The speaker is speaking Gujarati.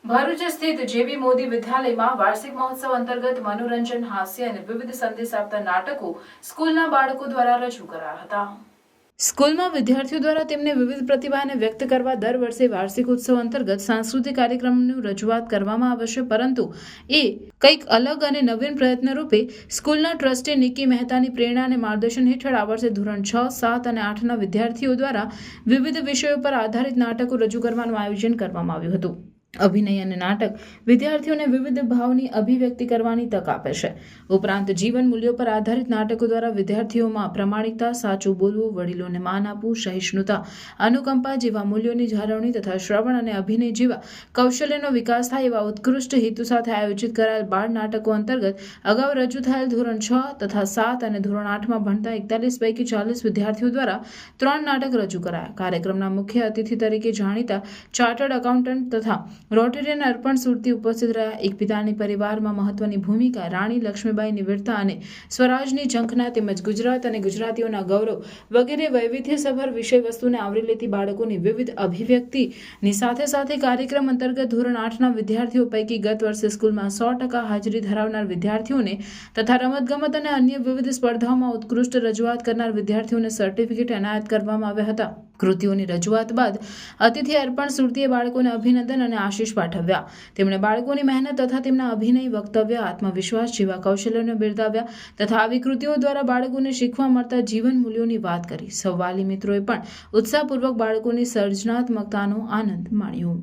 ભરૂચ સ્થિત જેવી મોદી વિદ્યાલયમાં વાર્ષિક મહોત્સવ અંતર્ગત મનોરંજન, હાસ્ય અને વિવિધ સંદેશ આપતા નાટકો સ્કૂલના બાળકો દ્વારા રજૂ કરાયા હતા. સ્કૂલમાં વિદ્યાર્થીઓ દ્વારા તેમની વિવિધ પ્રતિભાને વ્યક્ત કરવા દર વર્ષે વાર્ષિક ઉત્સવ અંતર્ગત સાંસ્કૃતિક કાર્યક્રમની રજૂઆત કરવામાં આવે છે, પરંતુ એ કંઈક અલગ અને નવીન પ્રયત્ન રૂપે સ્કૂલના ટ્રસ્ટી નિકી મહેતાની પ્રેરણા અને માર્ગદર્શન હેઠળ આ વર્ષે ધોરણ 6, 7 અને 8ના વિદ્યાર્થીઓ દ્વારા વિવિધ વિષયો પર આધારિત નાટકો રજૂ કરવાનું આયોજન કરવામાં આવ્યું હતું. અભિનય અને નાટક વિદ્યાર્થીઓને વિવિધ ભાવની અભિવ્યક્તિ કરવાની તક આપે છે. ઉપરાંત જીવન મૂલ્યો પર આધારિત નાટકો દ્વારા વિદ્યાર્થીઓમાં પ્રામાણિકતા, સાચું બોલવું, વડીલોને માન આપવું, સહિષ્ણુતા, અનુકંપા જેવા મૂલ્યોની જાળવણી તથા શ્રવણ અને અભિનય જેવા કૌશલ્યનો વિકાસ થાય એવા ઉત્કૃષ્ટ હેતુ સાથે આયોજિત કરાયેલ બાળ નાટકો અંતર્ગત અગાઉ રજૂ થયેલ ધોરણ 6 તથા 7 અને ધોરણ 8માં ભણતા 41 પૈકી 40 વિદ્યાર્થીઓ દ્વારા 3 નાટક રજૂ કરાયા. કાર્યક્રમના મુખ્ય અતિથિ તરીકે જાણીતા ચાર્ટર્ડ એકાઉન્ટન્ટ તથા રોટેરિયન અર્પણ સુરતી ઉપસ્થિત રહ્યા. એક પિતાની પરિવારમાં મહત્વની ભૂમિકા, રાણી લક્ષ્મીબાઈની વીરતા અને સ્વરાજની ઝંખના તેમજ ગુજરાત અને ગુજરાતીઓના ગૌરવ વગેરે વૈવિધ્યસભર વિષય વસ્તુને આવરી લેતી બાળકોની વિવિધ અભિવ્યક્તિની સાથે સાથે કાર્યક્રમ અંતર્ગત ધોરણ 8ના વિદ્યાર્થીઓ પૈકી ગત વર્ષે સ્કૂલમાં 100% હાજરી ધરાવનાર વિદ્યાર્થીઓને તથા રમતગમત અને અન્ય વિવિધ સ્પર્ધાઓમાં ઉત્કૃષ્ટ રજૂઆત કરનાર વિદ્યાર્થીઓને સર્ટિફિકેટ એનાયત કરવામાં આવ્યા હતા. કૃતિઓની રજૂઆત બાદ અતિથિ અર્પણ સુરતીએ બાળકોને અભિનંદન અને આશીષ પાઠવ્યા. તેમણે બાળકોની મહેનત તથા તેમના અભિનય, વક્તવ્ય, આત્મવિશ્વાસ જેવા કૌશલ્યોને બિરદાવ્યા તથા આવી કૃતિઓ દ્વારા બાળકોને શીખવા મળતા જીવન મૂલ્યોની વાત કરી. સૌ વાલી મિત્રોએ પણ ઉત્સાહપૂર્વક બાળકોની સર્જનાત્મકતાનો આનંદ માણ્યો.